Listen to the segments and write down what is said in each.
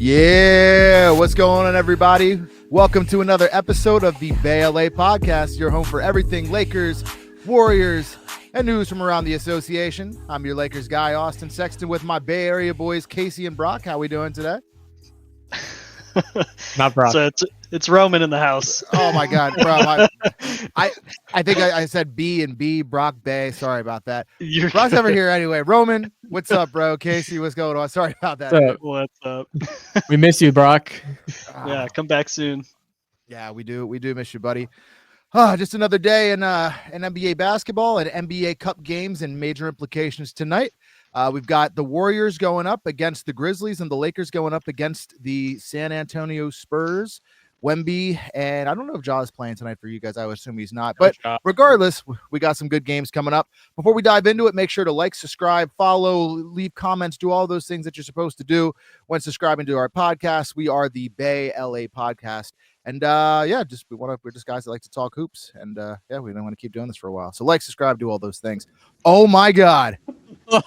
Yeah, what's going on, everybody? Welcome to another episode of the Bay LA podcast, your home for everything Lakers, Warriors, and news from around the association. I'm your Lakers guy, Austin Sexton, with my Bay Area boys, Casey and Brock. How we doing today? Not Brock. So it's Roman in the house. Oh my God, bro! I think I said B and B, Brock Bay. Sorry about that. Brock's over here anyway. Roman, what's up, bro? Casey, what's going on? Sorry about that. What's up? We miss you, Brock. Yeah, come back soon. Yeah, we do miss you, buddy. Just another day in NBA basketball and NBA Cup games and major implications tonight. We've got the Warriors going up against the Grizzlies and the Lakers going up against the San Antonio Spurs. Wemby, and I don't know if Ja is playing tonight for you guys. I would assume he's not. But regardless, we got some good games coming up. Before we dive into it, make sure to like, subscribe, follow, leave comments, do all those things that you're supposed to do when subscribing to our podcast. We are the Bay LA podcast. And we're just guys that like to talk hoops. And we don't want to keep doing this for a while. So like, subscribe, do all those things. Oh my God.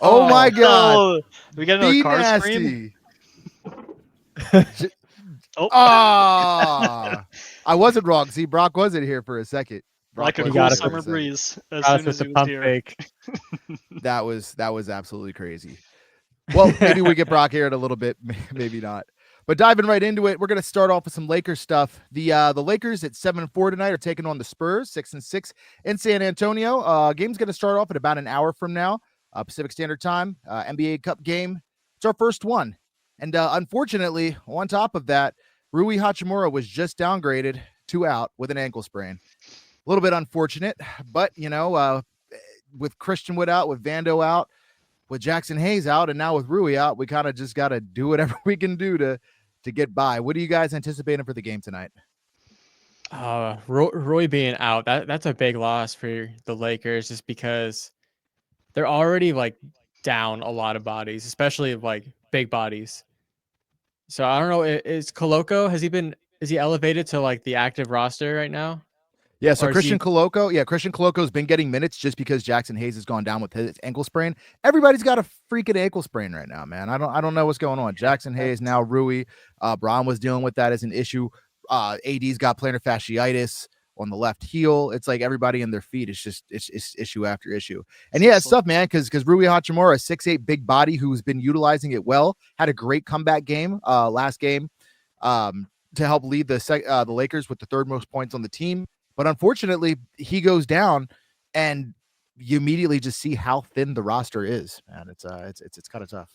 Oh my God. We got another car scream. I wasn't wrong. See, Brock wasn't here for a second. Like a cool summer breeze as soon as he was here. That was absolutely crazy. Well, maybe we get Brock here in a little bit, maybe not. But diving right into it, we're going to start off with some Lakers stuff. The Lakers at 7-4 tonight are taking on the Spurs, 6-6 in San Antonio. Game's going to start off at about an hour from now, Pacific Standard Time. NBA Cup game. It's our first one. And unfortunately, on top of that, Rui Hachimura was just downgraded to out with an ankle sprain. A little bit unfortunate, but, with Christian Wood out, with Vando out, with Jackson Hayes out, and now with Rui out, we kind of just got to do whatever we can do to get by. What are you guys anticipating for the game tonight? Rui being out, that's a big loss for the Lakers just because they're already down a lot of bodies, especially big bodies. So I don't know, is Koloko, is he elevated to the active roster right now? Yeah, so Christian Coloco's been getting minutes just because Jackson Hayes has gone down with his ankle sprain. Everybody's got a freaking ankle sprain right now, man. I don't know what's going on. Jackson Hayes, now Rui. Braun was dealing with that as an issue. AD's got plantar fasciitis on the left heel. It's like everybody in their feet. It's issue after issue. And yeah, it's tough, man, because Rui Hachimura, a 6'8" big body who's been utilizing it well, had a great comeback game last game to help lead the Lakers with the third most points on the team. But unfortunately, he goes down, and you immediately just see how thin the roster is, man. It's kind of tough.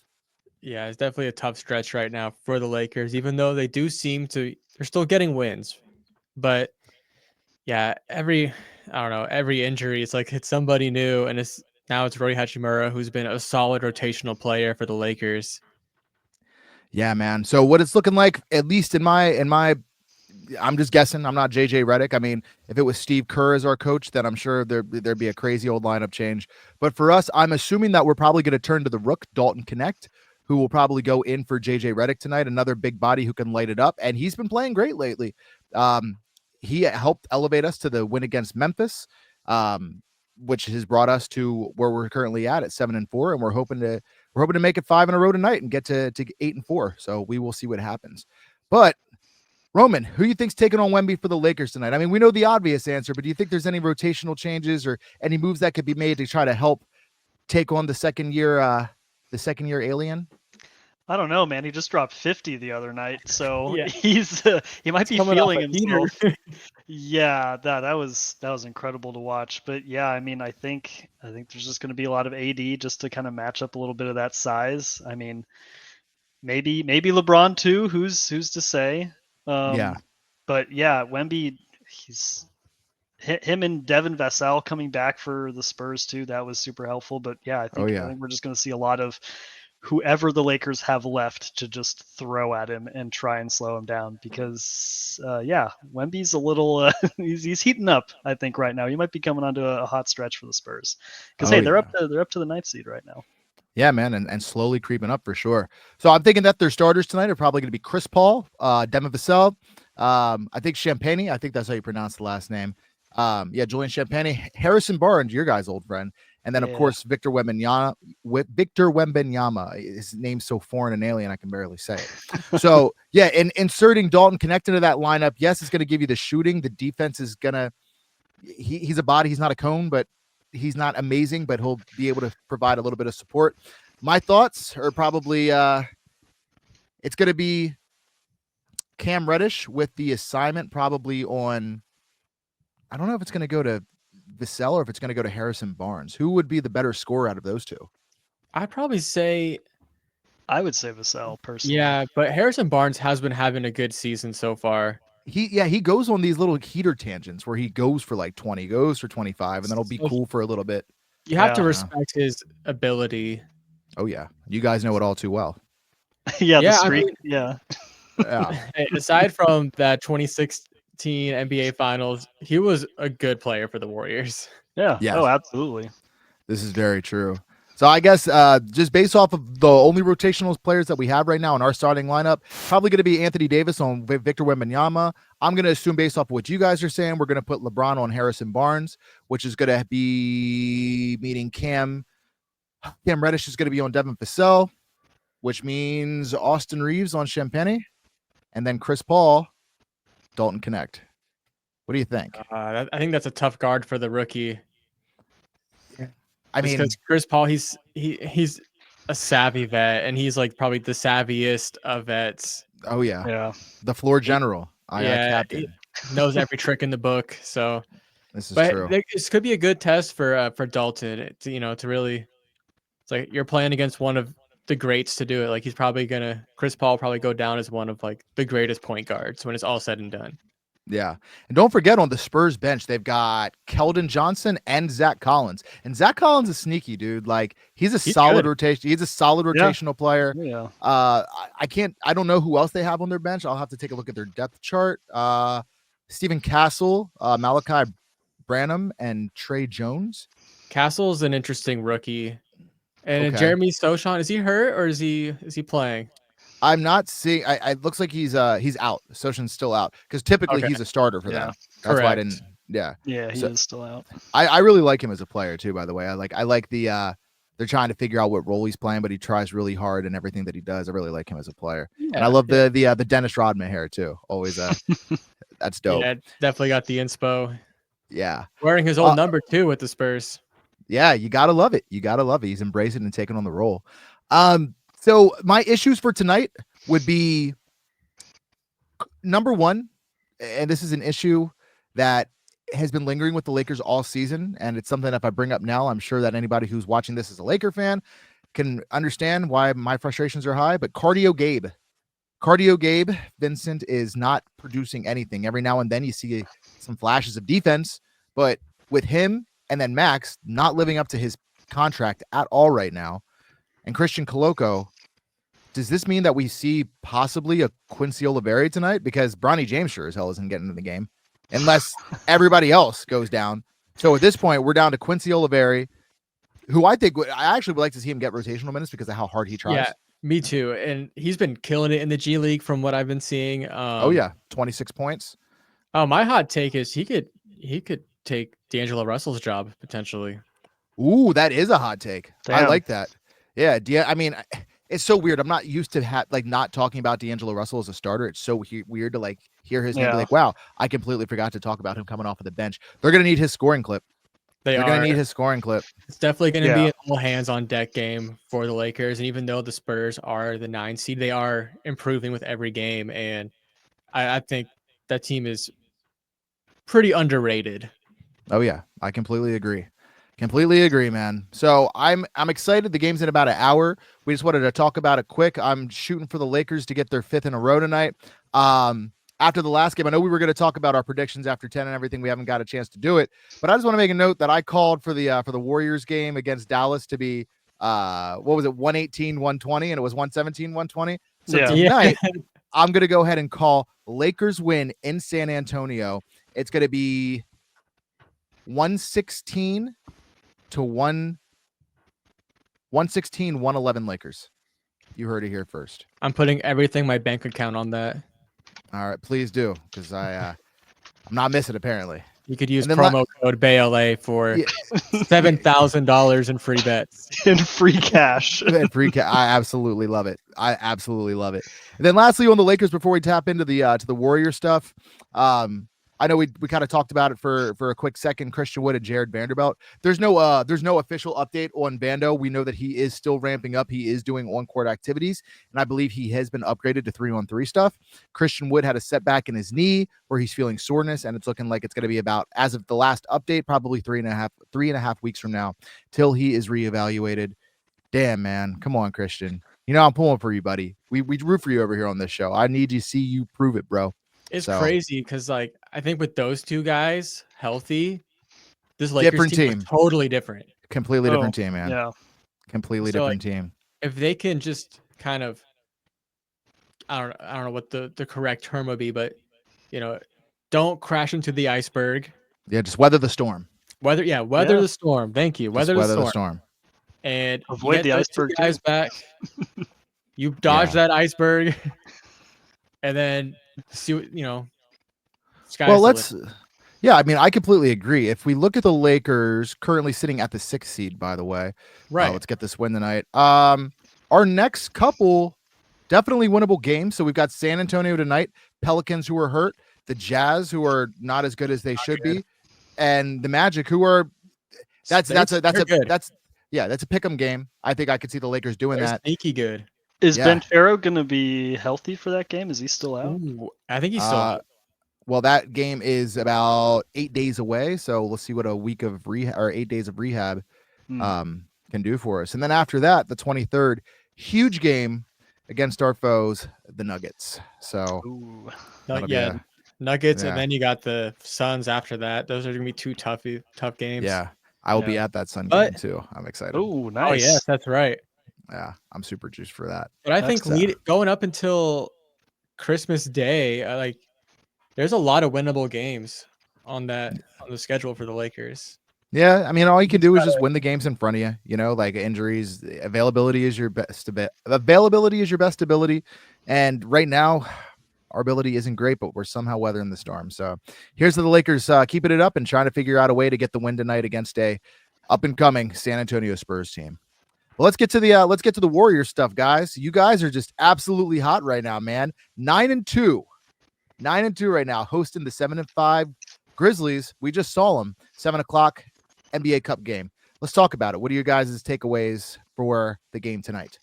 Yeah, it's definitely a tough stretch right now for the Lakers, even though they do seem to, they're still getting wins. But yeah, every injury, it's somebody new, and now it's Rui Hachimura, who's been a solid rotational player for the Lakers. Yeah, man. So what it's looking like, at least in my I'm just guessing. I'm not JJ Redick. I mean, if it was Steve Kerr as our coach, then I'm sure there'd be a crazy old lineup change. But for us, I'm assuming that we're probably going to turn to the Rook, Dalton Connect, who will probably go in for JJ Redick tonight, another big body who can light it up. And he's been playing great lately. He helped elevate us to the win against Memphis, which has brought us to where we're currently at 7-4, and we're hoping to make it 5 in a row tonight and get to 8-4. So we will see what happens. But Roman, who do you think's taking on Wemby for the Lakers tonight? I mean, we know the obvious answer, but do you think there's any rotational changes or any moves that could be made to try to help take on the second year alien? I don't know, man. He just dropped 50 the other night, so yeah. he might be feeling himself. Yeah, that was incredible to watch. But yeah, I mean, I think there's just going to be a lot of AD just to kind of match up a little bit of that size. I mean, maybe LeBron too. Who's to say? But yeah, Wemby, him and Devin Vassell coming back for the Spurs too. That was super helpful. But yeah, I think we're just going to see a lot of whoever the Lakers have left to just throw at him and try and slow him down because Wemby's a little he's heating up, I think, right now. He might be coming onto a hot stretch for the Spurs because they're up to the 9th seed right now. Yeah, man, and slowly creeping up for sure. So I'm thinking that their starters tonight are probably going to be Chris Paul, Devin Vassell, I think Champagnie. I think that's how you pronounce the last name. Julian Champagnie, Harrison Barnes, your guy's old friend, And then, of course, Victor Wembanyama. His name's so foreign and alien, I can barely say it. So, yeah, and inserting Dalton Connect into that lineup, yes, it's going to give you the shooting. The defense is going to – he's a body. He's not a cone, but he's not amazing, but he'll be able to provide a little bit of support. My thoughts are probably it's going to be Cam Reddish with the assignment probably on – I don't know if it's going to go to Vassell or if it's going to go to Harrison Barnes. Who would be the better scorer out of those two? I'd probably say I would say Vassell personally. Yeah, but Harrison Barnes has been having a good season so far. He goes on these little heater tangents where he goes for like 20, goes for 25, and then it'll be cool for a little bit. You have to respect his ability. Oh yeah, you guys know it all too well. The streak. Yeah. Aside from that 2016 NBA Finals, he was a good player for the Warriors. Yeah. Yes. Oh, absolutely. This is very true. So I guess just based off of the only rotational players that we have right now in our starting lineup, probably going to be Anthony Davis on Victor Wembanyama. I'm going to assume based off of what you guys are saying, we're going to put LeBron on Harrison Barnes, which is going to be meaning Cam Reddish is going to be on Devin Vassell, which means Austin Reeves on Champagny, and then Chris Paul, Dalton Connect. What do you think? I think that's a tough guard for the rookie. I mean, because Chris Paul, he's a savvy vet, and he's like probably the savviest of vets. Oh yeah. The floor general. Captain. He knows every trick in the book. So this is true. This could be a good test for Dalton. To really, it's like you're playing against one of the greats to do it. Like Chris Paul probably go down as one of like the greatest point guards when it's all said and done. Yeah. And don't forget on the Spurs bench, they've got Keldon Johnson and Zach Collins. And Zach Collins is sneaky, dude. Like he's solid rotation. He's a solid rotational player. Yeah. I don't know who else they have on their bench. I'll have to take a look at their depth chart. Stephen Castle, Malachi Branham, and Trey Jones. Castle's an interesting rookie. And Jeremy Sochan, is he hurt or is he playing? I'm not seeing. It looks like he's out. Sochan's still out because typically he's a starter for them. That's why I didn't. Yeah. Yeah, he is still out. I really like him as a player too. By the way, I like the. They're trying to figure out what role he's playing, but he tries really hard in everything that he does. I really like him as a player, and I love the Dennis Rodman hair too. Always, that's dope. Yeah, definitely got the inspo. Yeah, wearing his old number too with the Spurs. Yeah, you gotta love it. He's embracing and taking on the role. So my issues for tonight would be number one, and this is an issue that has been lingering with the Lakers all season, and it's something if I bring up now, I'm sure that anybody who's watching this as a Laker fan can understand why my frustrations are high, but Cardio Gabe Vincent is not producing anything. Every now and then you see some flashes of defense, but with him and then Max not living up to his contract at all right now, and Christian Coloco, does this mean that we see possibly a Quincy Oliveri tonight? Because Bronny James sure as hell isn't getting into the game unless everybody else goes down. So at this point, we're down to Quincy Oliveri, who I actually would like to see him get rotational minutes because of how hard he tries. Yeah, me too. And he's been killing it in the G League from what I've been seeing. 26 points. Oh, my hot take is he could take D'Angelo Russell's job potentially. Ooh, that is a hot take. Damn. I like that. Yeah, I mean, it's so weird. I'm not used to not talking about D'Angelo Russell as a starter. It's so weird to hear his name. Be like, wow, I completely forgot to talk about him coming off of the bench. They're gonna need his scoring clip. They're gonna need his scoring clip. It's definitely gonna be an all hands on deck game for the Lakers. And even though the Spurs are the 9 seed, they are improving with every game. And I think that team is pretty underrated. Oh yeah, I completely agree. Man. So I'm excited. The game's in about an hour. We just wanted to talk about it quick. I'm shooting for the Lakers to get their 5th in a row tonight. After the last game, I know we were going to talk about our predictions after 10 and everything. We haven't got a chance to do it, but I just want to make a note that I called for the Warriors game against Dallas to be 118-120, and it was 117-120. So tonight I'm going to go ahead and call Lakers win in San Antonio. It's going to be 116 to 111 Lakers. You heard it here first. I'm putting everything my bank account on that. All right, please do, because I'm not missing apparently. You could use And then promo code BLA for $7,000 in free bets. In free cash. And I absolutely love it. I absolutely love it. And then lastly on the Lakers, before we tap into the to the Warrior stuff, I know we kind of talked about it for a quick second. Christian Wood and Jared Vanderbilt. There's no official update on Vando. We know that he is still ramping up. He is doing on-court activities, and I believe he has been upgraded to 3-on-3 stuff. Christian Wood had a setback in his knee where he's feeling soreness, and it's looking like it's going to be about, as of the last update, probably 3.5 weeks from now till he is reevaluated. Damn, man. Come on, Christian. You know I'm pulling for you, buddy. We root for you over here on this show. I need to see you prove it, bro. It's crazy because, like, I think with those two guys healthy, this Lakers different team. Totally different. Completely different team, man. Yeah. Completely different team. If they can just kind of, I don't know what the correct term would be, but, you know, don't crash into the iceberg. Yeah, just weather the storm. Weather the storm. Thank you. Weather the storm. And avoid the iceberg guys back. You dodge that iceberg, and then see what, yeah, I mean, I completely agree. If we look at the Lakers currently sitting at the 6th seed, by the way, right? Let's get this win tonight. Our next couple definitely winnable games. So we've got San Antonio tonight, Pelicans who are hurt, the Jazz who are not as good as they should be, and the Magic who are. That's a pick'em game. I think I could see the Lakers doing that. Sneaky good. Is Banchero going to be healthy for that game? Is he still out? Ooh, I think he's still out. Well, that game is about 8 days away, so we'll see what a week of rehab or 8 days of rehab can do for us. And then after that, the 23rd, huge game against our foes, the Nuggets. So, Nuggets, and then you got the Suns after that. Those are going to be two tough games. Yeah, I will be at that Sun game too. I'm excited. Oh, nice. Oh, yes, that's right. Yeah, I'm super juiced for that. But I think going up until Christmas Day, there's a lot of winnable games on the schedule for the Lakers. Yeah, I mean, all you can do is just win the games in front of you. You know, like injuries, availability is your best ability. And right now, our ability isn't great, but we're somehow weathering the storm. So here's to the Lakers keeping it up and trying to figure out a way to get the win tonight against a up and coming San Antonio Spurs team. Well, let's get to the Warriors stuff, guys. You guys are just absolutely hot right now, man. 9-2 right now, hosting the 7-5 Grizzlies. We just saw them 7:00 NBA Cup game. Let's talk about it. What are your guys' takeaways for the game tonight?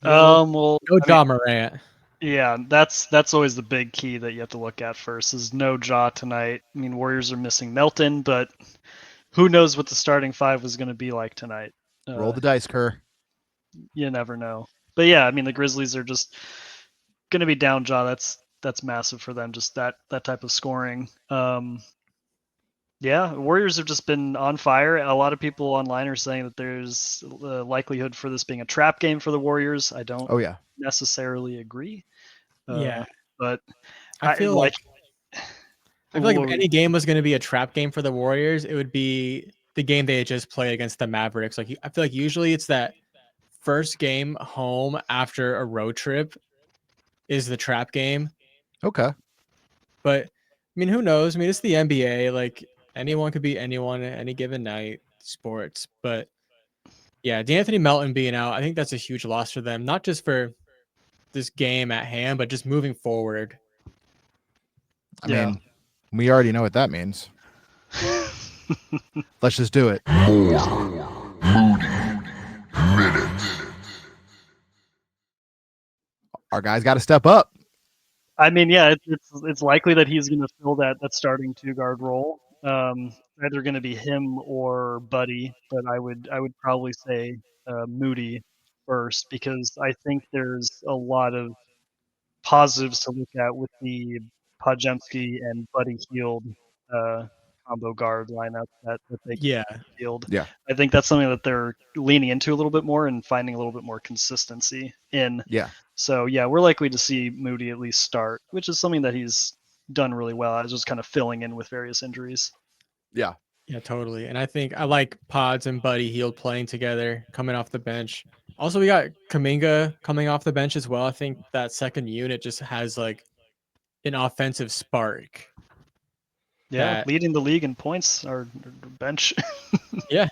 No Ja Morant. Yeah, that's always the big key that you have to look at first. Is no Ja tonight. I mean, Warriors are missing Melton, but who knows what the starting five was going to be like tonight? Roll the dice, Kerr. You never know. But yeah, I mean, the Grizzlies are just going to be down Ja. That's massive for them, just that type of scoring. Yeah, Warriors have just been on fire. A lot of people online are saying that there's a likelihood for this being a trap game for the Warriors. I don't necessarily agree. But I feel like if any game was going to be a trap game for the Warriors, it would be the game they had just played against the Mavericks. I feel like usually it's that first game home after a road trip is the trap game. Okay. But I mean, who knows? I mean, it's the NBA. Like, anyone could be anyone at any given night, sports. But yeah, D'Anthony Melton being out, I think that's a huge loss for them, not just for this game at hand, but just moving forward. I mean, we already know what that means. Let's just do it. More Moody Minutes. Our guys got to step up. I mean, yeah, it's likely that he's going to fill that starting 2-guard role. Either going to be him or Buddy, but I would probably say Moody first, because I think there's a lot of positives to look at with the Podziemski and Buddy Hield combo guard lineup that they field. Yeah, I think that's something that they're leaning into a little bit more and finding a little bit more consistency in. Yeah. So yeah, we're likely to see Moody at least start, which is something that he's done really well. I was just kind of filling in with various injuries. Yeah. Yeah, totally. And I think I like Pods and Buddy Hield playing together, coming off the bench. Also, we got Kuminga coming off the bench as well. I think that second unit just has like an offensive spark. Yeah, that- leading the league in points or bench. Yeah,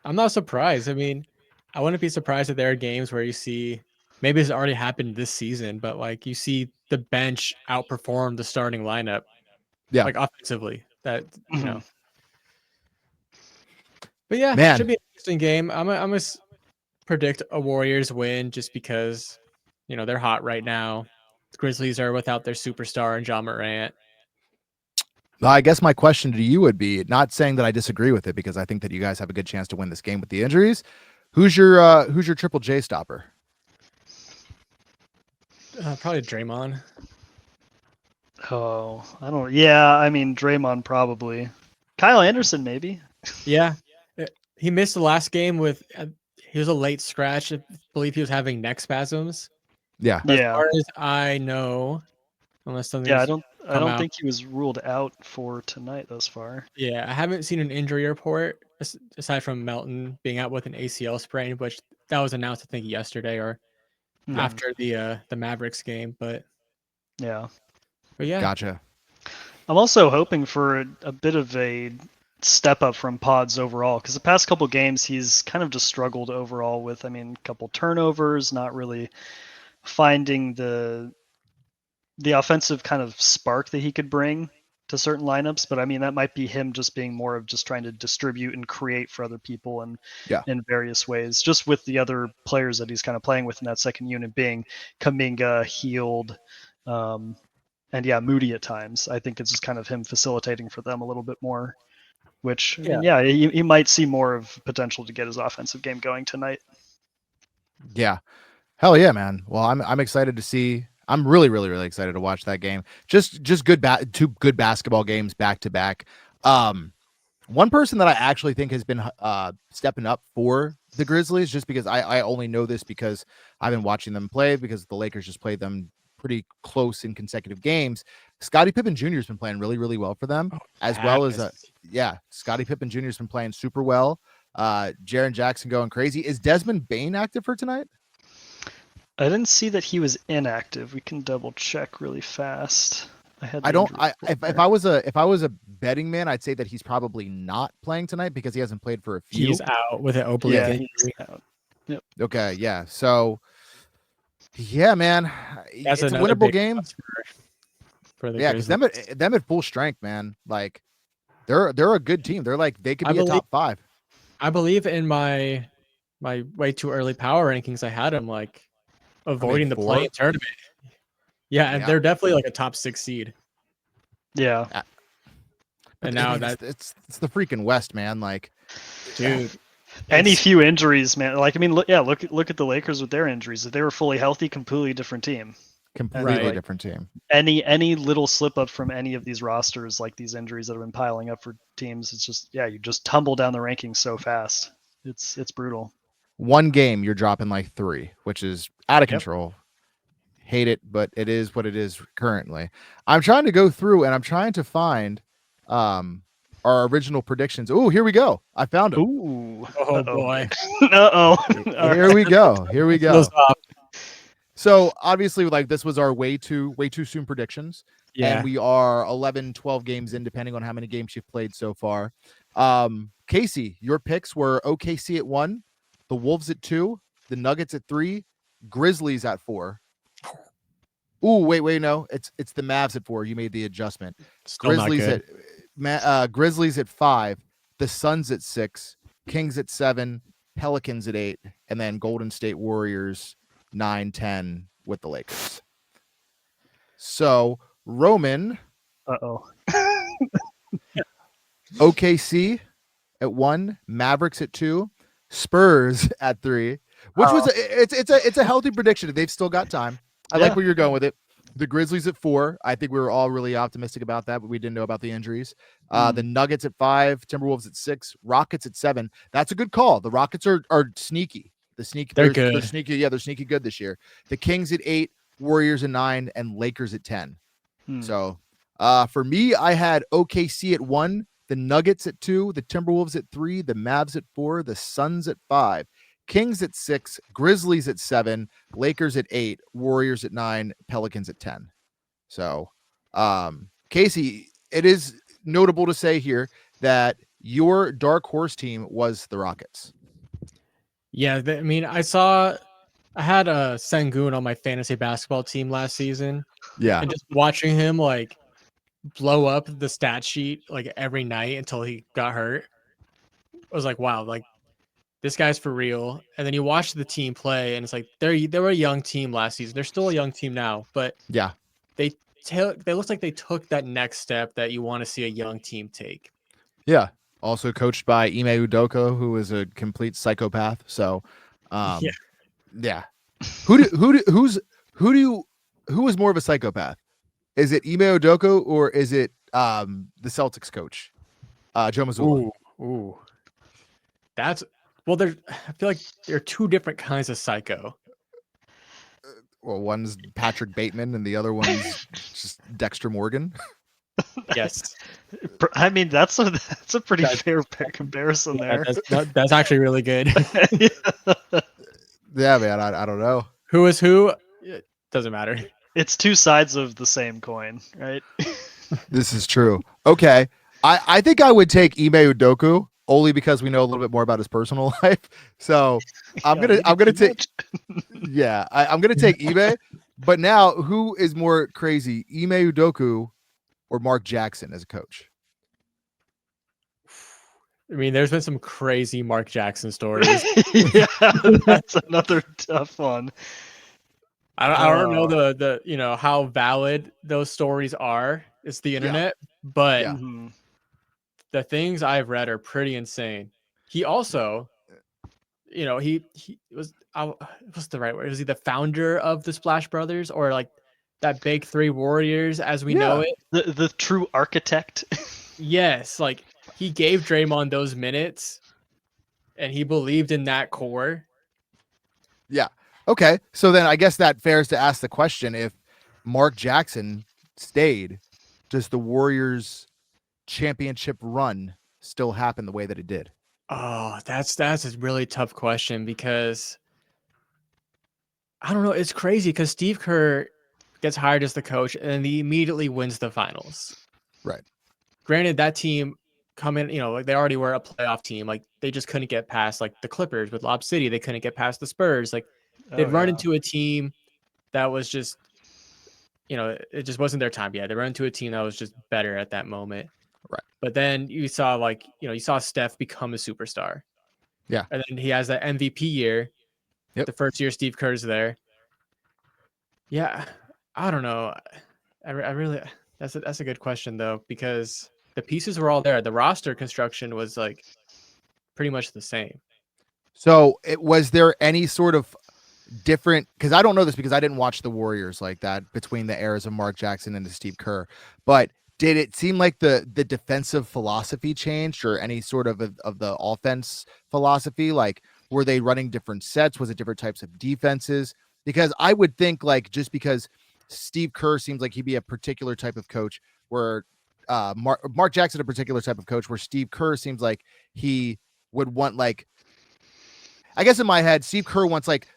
I'm not surprised. I mean, I wouldn't be surprised if there are games where you see maybe it's already happened this season, but like you see the bench outperform the starting lineup, Yeah. like offensively. That you Mhm. know, but yeah, Man. should be an interesting game. I'm gonna predict a Warriors win just because they're hot right now. The Grizzlies are without their superstar and John Morant. I guess my question to you would be, not saying that I disagree with it, because I think that you guys have a good chance to win this game with the injuries. Who's your Triple J stopper? Probably Draymond. Oh, I don't. Yeah, I mean Draymond probably. Kyle Anderson maybe. Yeah, he missed the last game with. He was a late scratch. I believe he was having neck spasms. Yeah. But as Yeah. far as I know, unless something's Yeah, I come don't out. think he was ruled out for tonight thus far. Yeah, I haven't seen an injury report aside from Melton being out with an ACL sprain, which that was announced I think yesterday or Mhm. after the Mavericks game. But Yeah. yeah, Gotcha. I'm also hoping for a bit of a step up from Pods overall, because the past couple games he's kind of just struggled overall with, a couple turnovers, not really finding the offensive kind of spark that he could bring to certain lineups. But that might be him just being more of just trying to distribute and create for other people and in various ways, just with the other players that he's kind of playing with in that second unit being Kuminga, Healed, and Moody at times. I think it's just kind of him facilitating for them a little bit more, which he might see more of potential to get his offensive game going tonight. Yeah. Hell yeah, man. Well, I'm excited to see. I'm really, really, really excited to watch that game. Just good two good basketball games back to back. One person that I actually think has been stepping up for the Grizzlies, just because I only know this because I've been watching them play, because the Lakers just played them pretty close in consecutive games. Scottie Pippen Jr. has been playing really, really well for them, as well as Scottie Pippen Jr. has been playing super well. Jaren Jackson going crazy. Is Desmond Bane active for tonight? I didn't see that he was inactive. We can double check really fast. If I was a betting man, I'd say that he's probably not playing tonight because he hasn't played for a few. He's out with an oblique injury. He's out. Yep. Okay, yeah. So, yeah, man, That's it's a another winnable big game. For the Because Grizzlies. them at full strength, man. Like they're a good team. They're like they could be a top 5. I believe in my way too early power rankings, I had them like avoiding the play tournament. Yeah, and they're definitely like a top 6 seed. Yeah. And now it's the freaking West, man. Like, dude, any few injuries, man. Like, look at the Lakers with their injuries. If they were fully healthy, completely different team. Completely different team. Any little slip up from any of these rosters, like these injuries that have been piling up for teams, it's just you just tumble down the rankings so fast. It's brutal. One game you're dropping like 3, which is out of control. Hate it, but it is what it is currently. I'm trying to go through and I'm trying to find our original predictions. Oh, here we go. I found it. Ooh. Oh boy. Here we go. So obviously, like, this was our way too soon predictions. Yeah. And we are 11, 12 games in, depending on how many games you've played so far. Casey, your picks were OKC at 1, the Wolves at 2, the Nuggets at 3, Grizzlies at 4. Ooh, wait, no, it's the Mavs at 4. You made the adjustment. Still Grizzlies at 5, the Suns at 6, Kings at 7, Pelicans at 8, and then Golden State Warriors 9, 10 with the Lakers. So Roman, OKC at 1, Mavericks at 2, Spurs at 3, which was it's a healthy prediction. They've still got time. I like where you're going with it. The Grizzlies at 4. I think we were all really optimistic about that, but we didn't know about the injuries. The Nuggets at 5, Timberwolves at 6, Rockets at 7. That's a good call. The Rockets are sneaky. They're good. They're sneaky. Yeah, they're sneaky good this year. The Kings at 8, Warriors at 9, and Lakers at 10. So for me, I had OKC at 1, the Nuggets at 2, the Timberwolves at 3, the Mavs at 4, the Suns at 5, Kings at 6, Grizzlies at 7, Lakers at 8, Warriors at 9, Pelicans at 10. So, Casey, it is notable to say here that your dark horse team was the Rockets. Yeah, I mean, I had a Sengun on my fantasy basketball team last season, Yeah. and just watching him like blow up the stat sheet like every night until he got hurt, I was like, wow, like this guy's for real. And then you watch the team play, and it's like they were a young team last season. They're still a young team now, but Yeah. they looked like they took that next step that you want to see a young team take. Yeah. Also coached by Ime Udoka, who is a complete psychopath. So, yeah. Who is more of a psychopath? Is it Ime Udoka or is it the Celtics coach, Joe Mazzulla? Ooh. That's I feel like there are two different kinds of psycho. Well, one's Patrick Bateman and the other one's just Dexter Morgan. Yes. I mean, that's a pretty fair comparison there. That's actually really good. Yeah, man. I don't know. Who is who? It doesn't matter. It's two sides of the same coin, right? This is true. Okay. I think I would take Ime Udoka only because we know a little bit more about his personal life. So I'm gonna take I'm gonna take Ime. But now, who is more crazy, Ime Udoka or Mark Jackson as a coach? I mean, there's been some crazy Mark Jackson stories. Yeah, that's another tough one. I don't know the how valid those stories are. It's the internet, but the things I've read are pretty insane. He also, he was what's the right word? Was he the founder of the Splash Brothers or like that big three warriors as we know it? The true architect. Yes, like he gave Draymond those minutes and he believed in that core. Yeah. Okay. So then I guess that fares to ask the question, if Mark Jackson stayed, does the Warriors championship run still happen the way that it did? Oh, that's a really tough question because I don't know. It's crazy because Steve Kerr gets hired as the coach and he immediately wins the finals. Right. Granted, that team come in, like they already were a playoff team. Like they just couldn't get past like the Clippers with Lob City. They couldn't get past the Spurs. Like they'd run into a team that was just, it just wasn't their time yet. They run into a team that was just better at that moment. Right. But then you saw you saw Steph become a superstar. Yeah. And then he has that MVP year. Yep. The first year Steve Kerr's there. Yeah. I don't know. I really, that's a good question though, because the pieces were all there. The roster construction was like pretty much the same. So was there any sort of different, because I don't know this because I didn't watch the Warriors like that between the eras of Mark Jackson and Steve Kerr, but did it seem like the defensive philosophy changed or any sort of the offense philosophy? Like, were they running different sets? Was it different types of defenses? Because I would think like just because Steve Kerr seems like he'd be a particular type of coach where Mark Jackson a particular type of coach where Steve Kerr seems like he would want like, I guess in my head, Steve Kerr wants like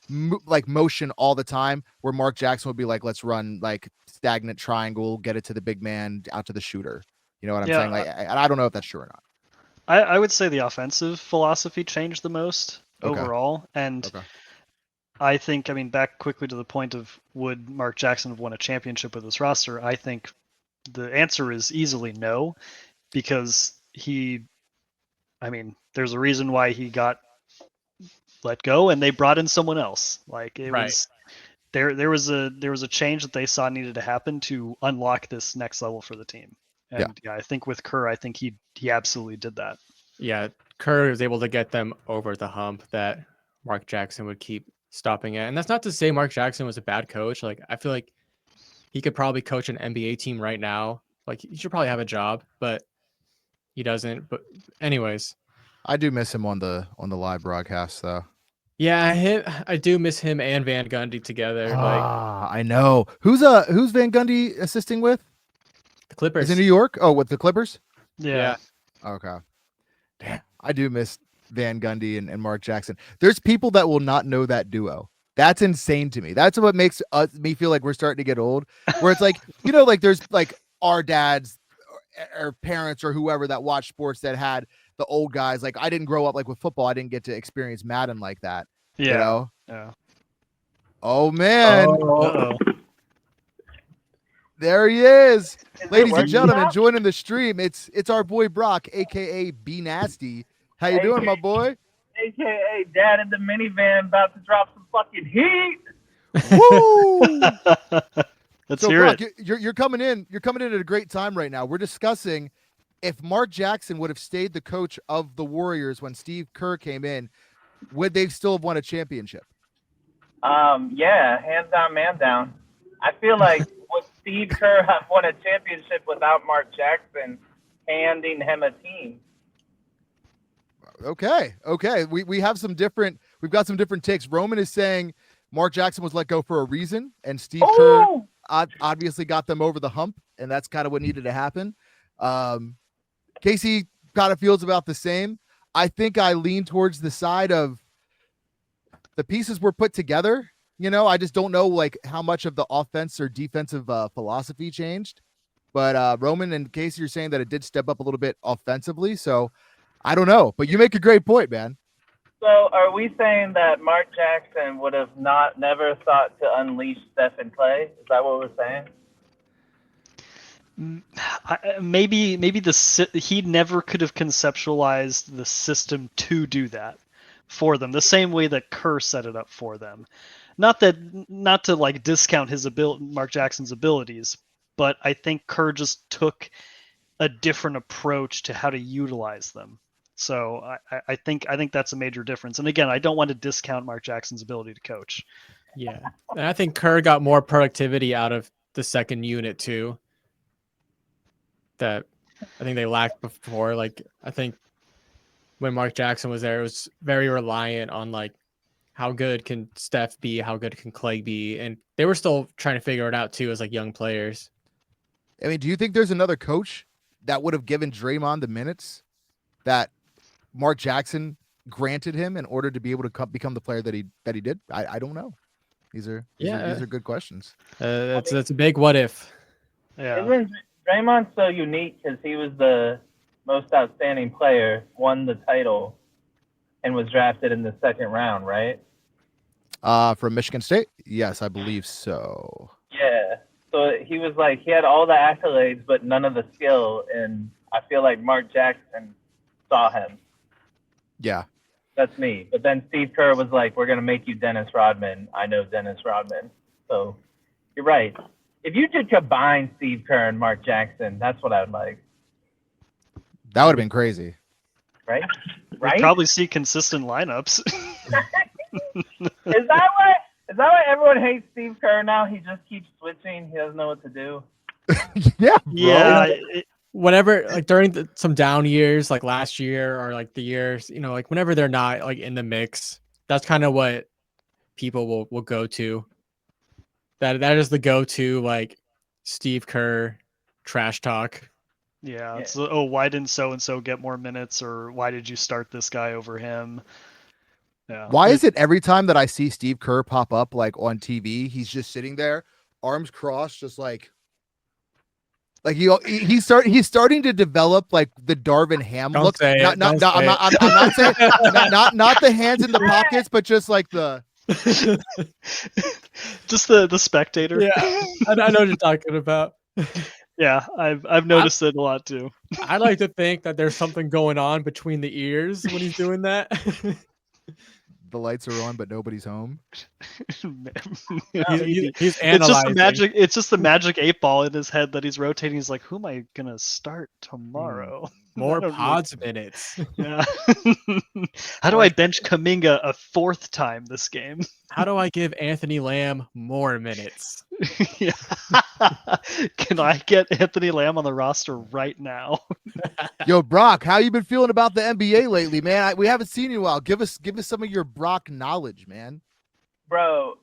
motion all the time, where Mark Jackson would be like, let's run like stagnant triangle, get it to the big man, out to the shooter. You know what I'm saying? Like, I don't know if that's true or not. I would say the offensive philosophy changed the most overall. And I think, I mean, back quickly to the point of would Mark Jackson have won a championship with this roster? I think the answer is easily no, because there's a reason why he got let go and they brought in someone else. Like it was there was a change that they saw needed to happen to unlock this next level for the team. And I think with Kerr, I think he absolutely did that. Yeah, Kerr was able to get them over the hump that Mark Jackson would keep stopping at. And that's not to say Mark Jackson was a bad coach. Like I feel like he could probably coach an NBA team right now. Like he should probably have a job, but he doesn't. But anyways, I do miss him on the live broadcast though. Yeah, I do miss him and Van Gundy together. I know. Who's Van Gundy assisting with? The Clippers. Is in New York? Oh, with the Clippers? Yeah. Okay. Damn, I do miss Van Gundy and Mark Jackson. There's people that will not know that duo. That's insane to me. That's what makes me feel like we're starting to get old. Where it's like, like there's like our dads or parents or whoever that watched sports that had the old guys. Like I didn't grow up like with football. I didn't get to experience Madden like that. Yeah. You know? Yeah. Oh man. Uh-oh. There he is. Is Ladies and working gentlemen, now? joining the stream. It's our boy Brock, aka B Nasty. How you doing, my boy? AKA Dad in the minivan about to drop some fucking heat. Woo! Let's So hear Brock, it. you're coming in. You're coming in at a great time right now. We're discussing if Mark Jackson would have stayed the coach of the Warriors when Steve Kerr came in, would they still have won a championship? Yeah, hands down, man down. I feel like would Steve Kerr have won a championship without Mark Jackson handing him a team? Okay. We have some different. We've got some different takes. Roman is saying Mark Jackson was let go for a reason, and Steve Kerr Ooh! obviously got them over the hump, and that's kind of what needed to happen. Casey kind of feels about the same. I think I lean towards the side of the pieces were put together. You know, I just don't know like how much of the offense or defensive philosophy changed. But Roman and Casey are saying that it did step up a little bit offensively. So I don't know. But you make a great point, man. So are we saying that Mark Jackson would have never thought to unleash Steph and Clay? Is that what we're saying? Maybe he never could have conceptualized the system to do that for them the same way that Kerr set it up for them. Not to like discount Mark Jackson's abilities, but I think Kerr just took a different approach to how to utilize them. So I think that's a major difference. And again, I don't want to discount Mark Jackson's ability to coach. Yeah. And I think Kerr got more productivity out of the second unit too. That I think they lacked before. Like I think when Mark Jackson was there, it was very reliant on like how good can Steph be, how good can Clay be, and they were still trying to figure it out too as like young players. I mean, do you think there's another coach that would have given Draymond the minutes that Mark Jackson granted him in order to be able to become the player that he did? I don't know. These are good questions. That's a big what if. Yeah. Isn't Draymond so unique because he was the most outstanding player, won the title, and was drafted in the second round, right? From Michigan State? Yes, I believe so. Yeah. So he was like, he had all the accolades, but none of the skill. And I feel like Mark Jackson saw him. Yeah. That's me. But then Steve Kerr was like, we're going to make you Dennis Rodman. I know Dennis Rodman. So you're right. If you could combine Steve Kerr and Mark Jackson, that's what I would like. That would have been crazy. Right? We'd Right? probably see consistent lineups. Is that why everyone hates Steve Kerr now? He just keeps switching. He doesn't know what to do. Yeah, bro. Yeah. Whenever like during some down years, like last year or like the years, you know, like whenever they're not like in the mix, that's kind of what people will go to. That is the go-to like Steve Kerr trash talk. Yeah. Yeah. It's why didn't so and so get more minutes, or why did you start this guy over him? Yeah. Why is it every time that I see Steve Kerr pop up like on TV, he's just sitting there, arms crossed, just like he's starting to develop like the Darvin Ham Don't look. say it, I'm don't not say saying not the hands in the pockets, but just like the Just the spectator. Yeah, I know what you're talking about. Yeah, I've noticed it a lot too. I like to think that there's something going on between the ears when he's doing that. the lights are on, but nobody's home. He's It's analyzing. just the magic 8-ball in his head that he's rotating. He's like, who am I gonna start tomorrow? More I don't know. pods minutes. Yeah. How do I bench Kuminga a fourth time this game? How do I give Anthony Lamb more minutes? Yeah. Can I get Anthony Lamb on the roster right now? Yo, Brock, how you been feeling about the NBA lately, man? We haven't seen you in a while. Give us some of your Brock knowledge, man. Bro,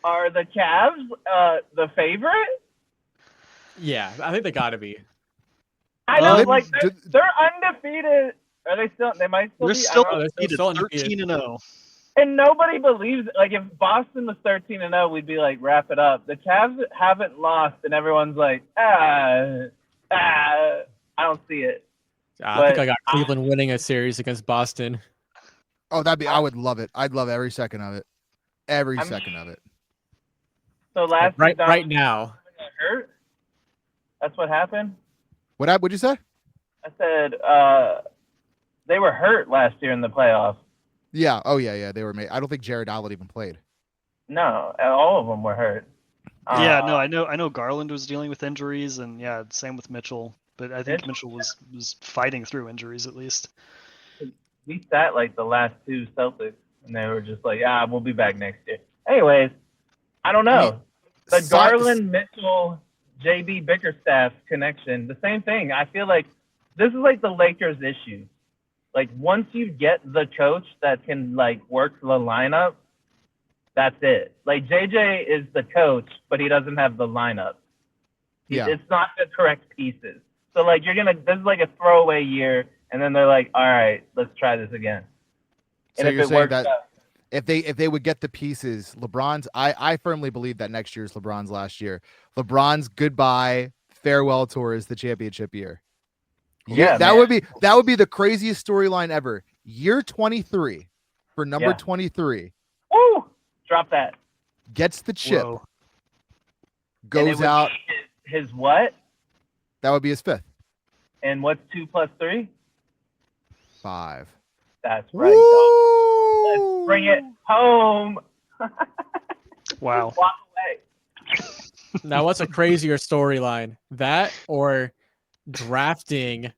are the Cavs the favorite? Yeah, I think they gotta be. I know, They- like they're undefeated. Are they still? They might still They're be. still I don't know. undefeated, still undefeated. 13-0. And nobody believes it. Like, if Boston was 13-0, we'd be like, wrap it up. The Cavs haven't lost, and everyone's like, I don't see it. I think I got Cleveland winning a series against Boston. Oh, I would love it. I'd love every second of it. Every second of it. So last right Donovan now. hurt. That's what happened. What'd you say? I said they were hurt last year in the playoffs. Yeah. Oh yeah. They were made. I don't think Jared Allen even played. No, all of them were hurt. Yeah, no, I know Garland was dealing with injuries, and yeah, same with Mitchell. But I think Mitchell was fighting through injuries at least. We sat like the last two Celtics, and they were just like, we'll be back next year. Anyways, I don't know. The Garland, Mitchell, JB Bickerstaff connection, the same thing. I feel like this is like the Lakers' issue. Like, once you get the coach that can like work the lineup, that's it. Like, JJ is the coach, but he doesn't have the lineup. Yeah. It's not the correct pieces. So like, this is like a throwaway year, and then they're like, all right, let's try this again. And so if you're it saying works that out, if they would get the pieces, LeBron's, I firmly believe that next year is LeBron's last year. LeBron's goodbye farewell tour is the championship year. Yeah, that would be the craziest storyline ever. Year 23 for number 23. Woo! Drop that. Gets the chip. Whoa. Goes out. His what? That would be his 5th. And what's 2 + 3? 5. That's right, dog. Let's bring it home. Wow. Walk away. Now, what's a crazier storyline? That or drafting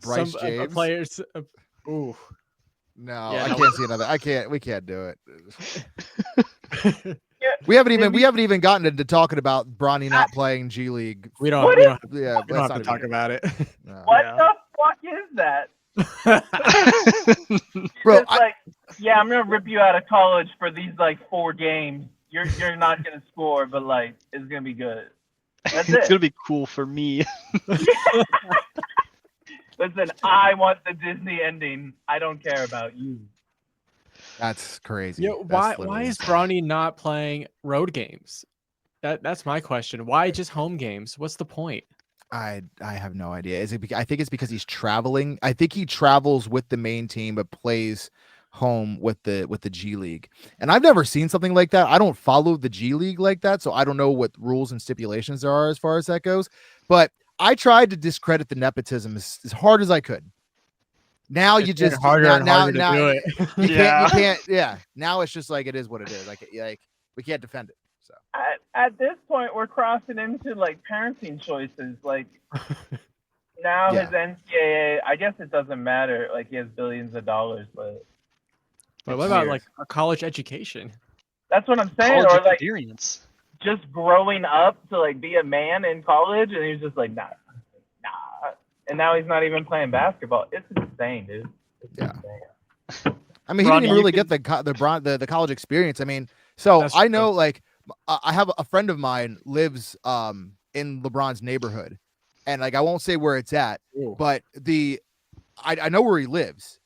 Bryce James players. Ooh. No, Yeah, I no. can't see another. We can't do it. We haven't even gotten into talking about Bronny not playing G League. We don't have to talk about it. No. What the fuck is that? Bro, It's like, I'm gonna rip you out of college for these like 4 games. You're not gonna score, but like it's gonna be good. That's It's it. gonna be cool for me. Listen, I want the Disney ending. I don't care about you. That's crazy. Yeah, That's why literally is insane. Bronny not playing road games? That's my question. Why just home games? What's the point? I have no idea. I think it's because he's traveling. I think he travels with the main team but plays home with the G League. And I've never seen something like that. I don't follow the G League like that, so I don't know what rules and stipulations there are as far as that goes. But I tried to discredit the nepotism as hard as I could. Now It's you getting just harder and harder to do it. You can't. Yeah. Now it's just like it is what it is. Like we can't defend it. So At this point, we're crossing into like parenting choices. Like now, his NCAA. I guess it doesn't matter. Like, he has billions of dollars, but But what about like a college education? that's what I'm saying. College Or like experience. just growing up to like be a man in college, and he's just like, nah. And now he's not even playing basketball. It's insane, dude. It's insane. I mean, he didn't even really get the college experience. I mean, so That's I know true. like I have a friend of mine lives in LeBron's neighborhood, and like I won't say where it's at, but I know where he lives.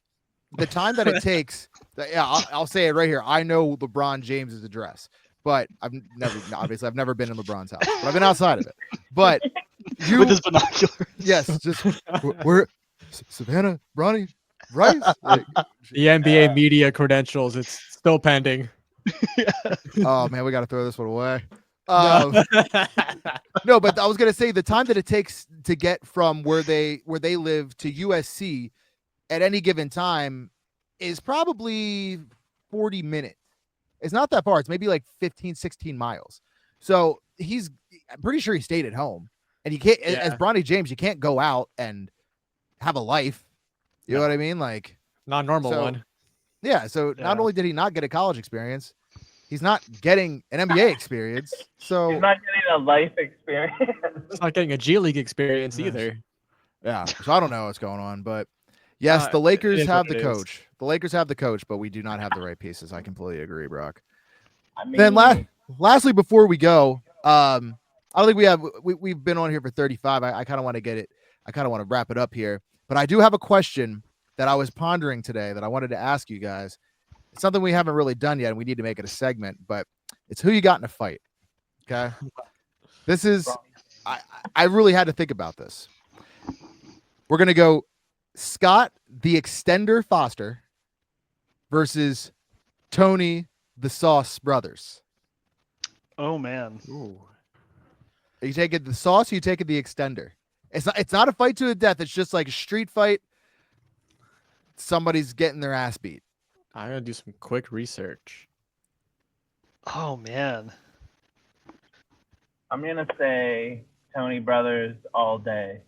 The time that it takes, I'll say it right here. I know LeBron James's address, but I've never been in LeBron's house, but I've been outside of it. But With his binoculars. yes, just we're Savannah, Bronny, Bryce. Like, The NBA media credentials, it's still pending. oh man, we got to throw this one away. No. No, but I was gonna say the time that it takes to get from where they live to USC at any given time is probably 40 minutes. It's not that far. It's maybe like 15, 16 miles. So I'm pretty sure he stayed at home. And you can't, as Bronny James, you can't go out and have a life. You know what I mean? Like, not normal one. Yeah. So not only did he not get a college experience, he's not getting an NBA experience. So he's not getting a life experience. He's not getting a G League experience either. Yeah. So I don't know what's going on, but yes, the Lakers have the coach. The Lakers have the coach, but we do not have the right pieces. I completely agree, Brock. I mean, Then lastly, before we go, I don't think we've been on here for 35. I kind of want to get it I kind of want to wrap it up here. But I do have a question that I was pondering today that I wanted to ask you guys. It's something we haven't really done yet, and we need to make it a segment, but it's who you got in a fight. Okay. This is, I really had to think about this. We're going to go Scott, the Extender Foster, versus Tony, the Sauce Brothers. Oh man. Ooh. Are you taking the Sauce or you taking the Extender? It's not a fight to the death. It's just like a street fight. Somebody's getting their ass beat. I'm gonna do some quick research. Oh man. I'm gonna say Tony Brothers all day.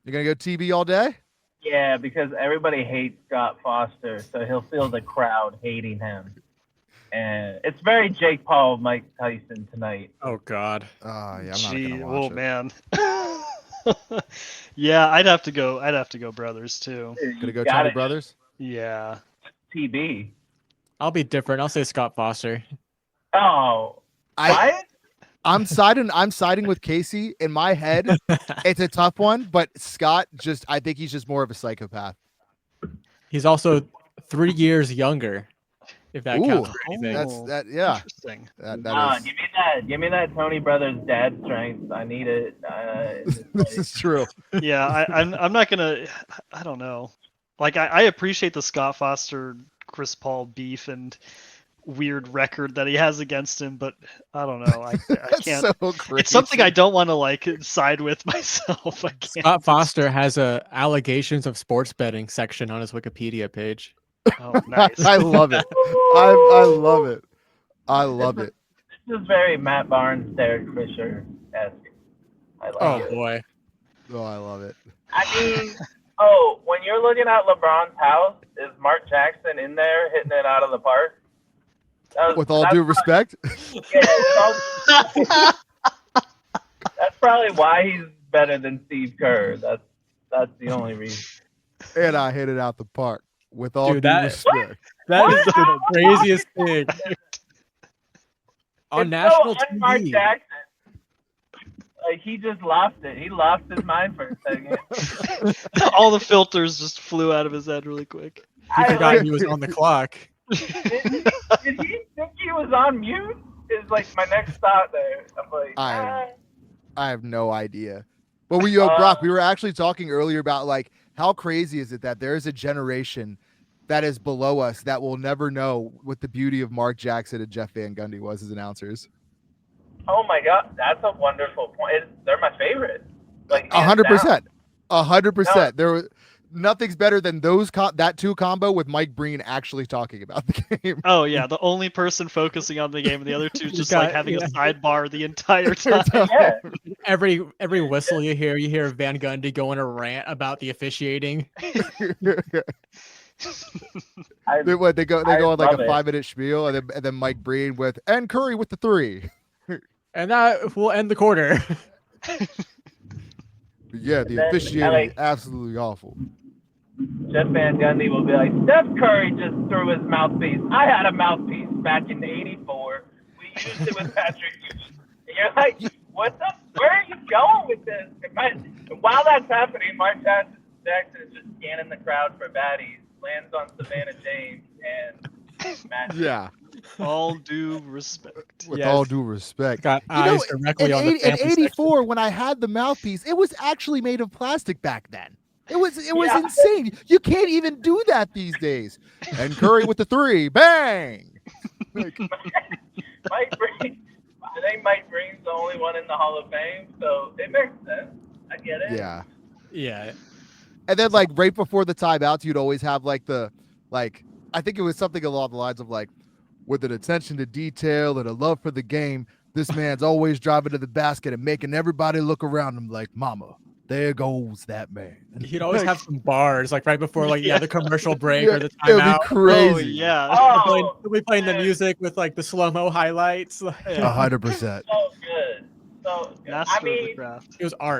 You're gonna go TB all day? Yeah, because everybody hates Scott Foster, so he'll feel the crowd hating him. And it's very Jake Paul, Mike Tyson tonight. Oh God. Yeah, I'm not Gee, gonna watch it. man. Yeah, I'd have to go Brothers too. Gonna go Got Tony it. Brothers? Yeah. TB. I'll be different. I'll say Scott Foster. Oh, what? I'm siding with Casey. In my head, it's a tough one, but Scott I think he's just more of a psychopath. He's also 3 years younger, if that counts Ooh, for anything. Yeah. Interesting. That is, Give me that Tony Brothers dad strength. I need it. this is true. Yeah, I'm not gonna. I don't know. Like I appreciate the Scott Foster Chris Paul beef and weird record that he has against him, but I don't know. I That's can't. so crazy. It's something I don't want to like side with myself. I can't. Scott Foster has a allegations of sports betting section on his Wikipedia page. Oh, nice. I love it. I love it. I love it. This is very Matt Barnes, Derek Fisher-esque. I like it. Boy. Oh, I love it. I mean, when you're looking at LeBron's house, is Mark Jackson in there hitting it out of the park? With all due respect. Yeah, that's probably why he's better than Steve Kerr. That's the only reason. And I hit it out the park. With all Dude, due that- respect. That is the craziest thing. On It's national so Mark TV. Jackson. Like he just lost it. He lost his mind for a second. All the filters just flew out of his head really quick. He forgot he was on the clock. Did he think he was on mute? Is like my next thought there. I'm like, I have no idea. But Brock, we were actually talking earlier about like how crazy is it that there is a generation that is below us that will never know what the beauty of Mark Jackson and Jeff Van Gundy was as announcers. oh my god, that's a wonderful point. They're my favorite. Like 100%. 100%. There was nothing's better than that two combo with Mike Breen actually talking about the game. Oh yeah, the only person focusing on the game, and the other two just like having a sidebar the entire time. Yeah. Every whistle you hear Van Gundy going a rant about the officiating. They go on like love a it. 5-minute spiel, and then Mike Breen and Curry with the 3. And that will end the quarter. Yeah, the then, officiating like- is absolutely awful. Jeff Van Gundy will be like, Steph Curry just threw his mouthpiece. I had a mouthpiece back in '84. We used it with Patrick Ewing. And you're like, where are you going with this? And while that's happening, Mark Jackson is just scanning the crowd for baddies, lands on Savannah James and Matt. Yeah, All due respect. with Yes. all due respect. Got eyes directly on the in family section. '84, when I had the mouthpiece, it was actually made of plastic back then. It was Yeah. insane. You can't even do that these days. And Curry with the 3, bang. Like, Mike Breen. I think Mike Breen's the only one in the Hall of Fame, so it makes sense. I get it. yeah. Yeah. And then like right before the timeouts, you'd always have I think it was something along the lines of like, with an attention to detail and a love for the game, this man's always driving to the basket and making everybody look around him like, mama, there goes that man. He'd always have some bars, like right before the commercial break Yeah, or the it would be timeout. crazy. Oh yeah. Oh, He'll be playing the man. music with like the slow-mo highlights. 100%. So good. So good. Master I of the mean, craft. It was art.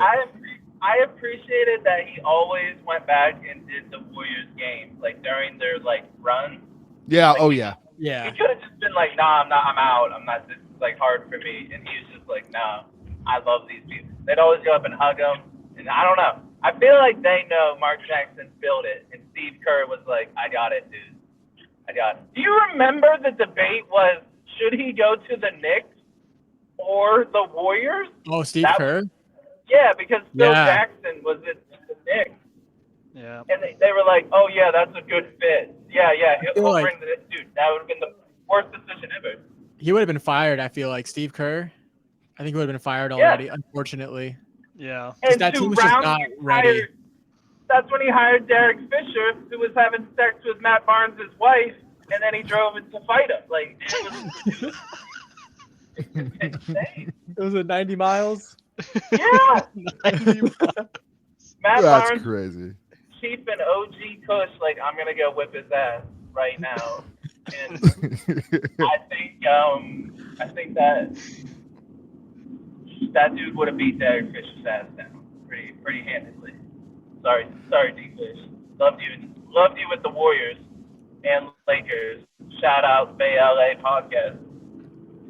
I appreciated that he always went back and did the Warriors games, like during their like run. Yeah. Oh yeah. Yeah. He could have just been like, nah, I'm out. I'm not, this is like hard for me. And he was just like, nah, I love these people. They'd always go up and hug him. And I don't know. I feel like they know Mark Jackson built it, and Steve Kerr was like, "I got it, dude. I got it." Do you remember the debate was should he go to the Knicks or the Warriors? Oh, Steve Kerr? Yeah, because Phil Yeah. Jackson was at the Knicks. Yeah. And they were like, "Oh yeah, that's a good fit. Yeah, he'll feel like- bring the dude." That would have been the worst decision ever. He would have been fired, I feel like. Steve Kerr, I think he would have been fired already, unfortunately. Yeah. And that to team was just round not you ready. that's when he hired Derek Fisher, who was having sex with Matt Barnes' wife, and then he drove it to fight him. Like it was insane. It was at 90 miles. Yeah, Matt That's Barnes, crazy. Chief and OG Kush, like I'm gonna go whip his ass right now. And I think that dude would have beat Derek Fisher's ass down pretty handedly. Sorry, D-Fish. Loved you with the Warriors and Lakers. Shout out Bay LA podcast.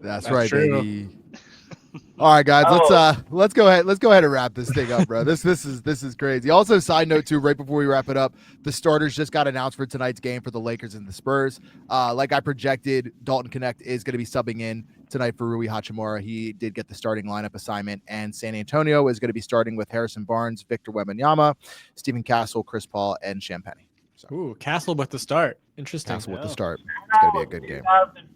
That's right, true. baby. All right, guys, let's go ahead and wrap this thing up, bro. This is crazy. Also, side note too, right before we wrap it up, the starters just got announced for tonight's game for the Lakers and the Spurs. Like I projected, Dalton Connect is going to be subbing in tonight for Rui Hachimura. He did get the starting lineup assignment, and San Antonio is going to be starting with Harrison Barnes, Victor Wembanyama, Stephen Castle, Chris Paul, and Champagnie. So Ooh, Castle with the start. Interesting. Castle with the start. It's going to be a good game.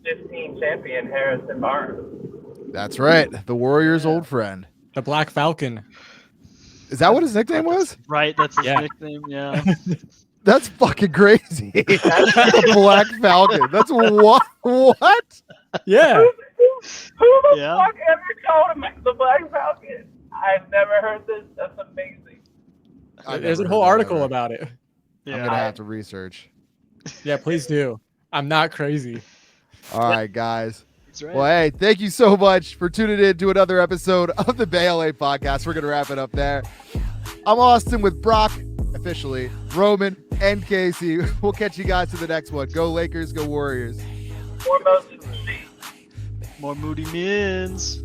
2015 champion Harrison Barnes. That's right. The Warriors' old friend. The Black Falcon. Is that what his nickname was? Right. That's his Yeah. nickname. Yeah. That's fucking crazy. The Black Falcon. That's what? Yeah. Who the Yeah. fuck ever called him the Black Falcon? I've never heard this. That's amazing. I've There's a never whole heard that article ever. about it. I'm gonna have to research. Yeah, please do. I'm not crazy. All right, guys. That's right. Well, hey, thank you so much for tuning in to another episode of the Bay LA podcast. We're gonna wrap it up there. I'm Austin with Brock, officially, Roman, and Casey. We'll catch you guys to the next one. Go Lakers, go Warriors. More Moses and More Moody Mins.